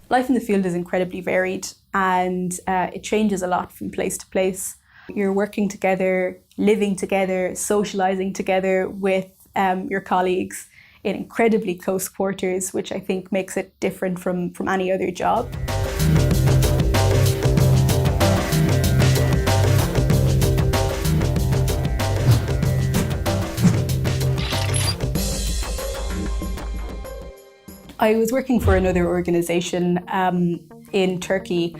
Life in the field is incredibly varied, and it changes a lot from place to place. You're working together, living together, socializing together with your colleagues in incredibly close quarters, which I think makes it different from any other job. I was working for another organisation in Turkey,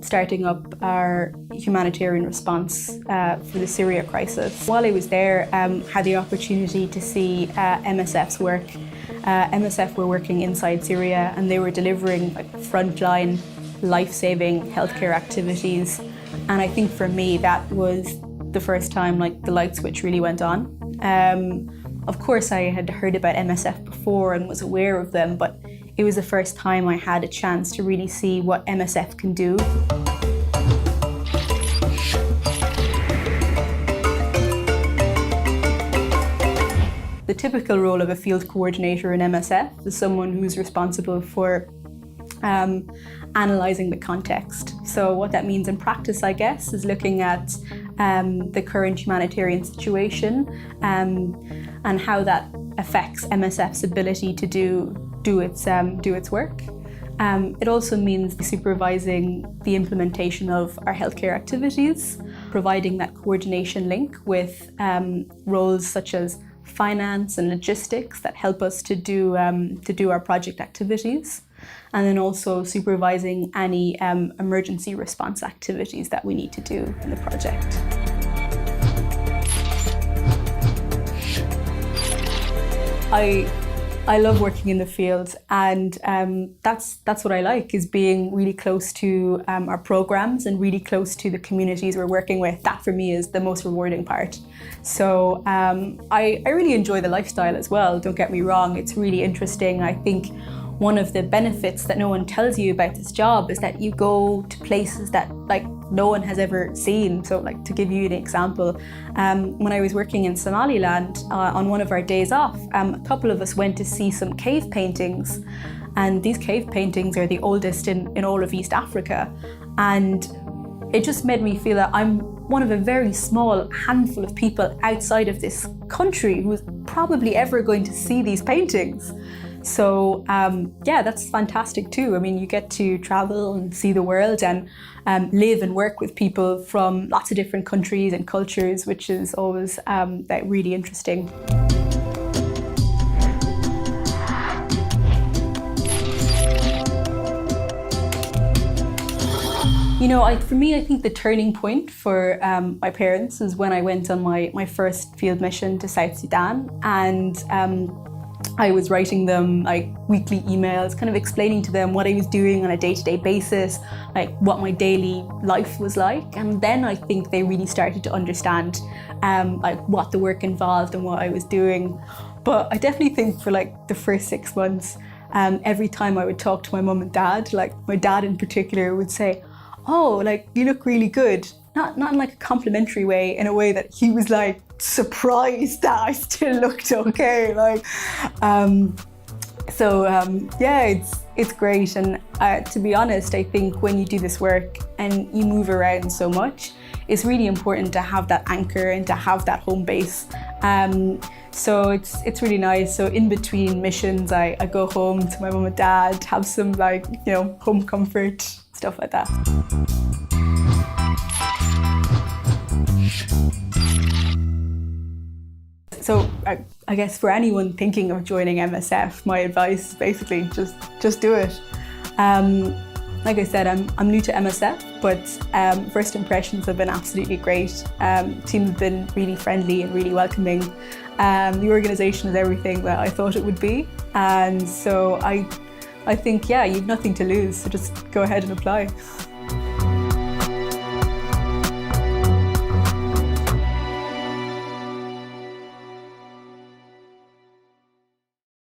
starting up our humanitarian response for the Syria crisis. While I was there, had the opportunity to see MSF's work. MSF were working inside Syria, and they were delivering frontline, life-saving healthcare activities. And I think for me, that was the first time the light switch really went on. Of course, I had heard about MSF before and was aware of them, but it was the first time I had a chance to really see what MSF can do. The typical role of a field coordinator in MSF is someone who's responsible for analysing the context. So what that means in practice, I guess, is looking at the current humanitarian situation and how that affects MSF's ability to do its work. It also means supervising the implementation of our healthcare activities, providing that coordination link with roles such as finance and logistics that help us to do our project activities, and then also supervising any emergency response activities that we need to do in the project. I love working in the field, and that's what I like, is being really close to our programs and really close to the communities we're working with. That for me is the most rewarding part. So I really enjoy the lifestyle as well, don't get me wrong, it's really interesting. I think one of the benefits that no one tells you about this job is that you go to places that no one has ever seen. So to give you an example, when I was working in Somaliland on one of our days off, a couple of us went to see some cave paintings, and these cave paintings are the oldest in all of East Africa, and it just made me feel that I'm one of a very small handful of people outside of this country who's probably ever going to see these paintings. So yeah, that's fantastic too. I mean, you get to travel and see the world and live and work with people from lots of different countries and cultures, which is always really interesting. You know, for me, I think the turning point for my parents is when I went on my first field mission to South Sudan, and I was writing them weekly emails, kind of explaining to them what I was doing on a day-to-day basis, what my daily life was like. And then I think they really started to understand what the work involved and what I was doing. But I definitely think for the first 6 months, every time I would talk to my mum and dad, my dad in particular would say, "Oh, you look really good." Not in a complimentary way, in a way that he was surprised that I still looked okay. Yeah, it's great. And to be honest, I think when you do this work and you move around so much, it's really important to have that anchor and to have that home base. So it's really nice. So in between missions, I go home to my mum and dad, have some home comfort, stuff like that. So I guess for anyone thinking of joining MSF, my advice is basically just do it. Like I said, I'm new to MSF, but first impressions have been absolutely great. Team have been really friendly and really welcoming. The organisation is everything that I thought it would be, and so I think, yeah, you've nothing to lose, so just go ahead and apply.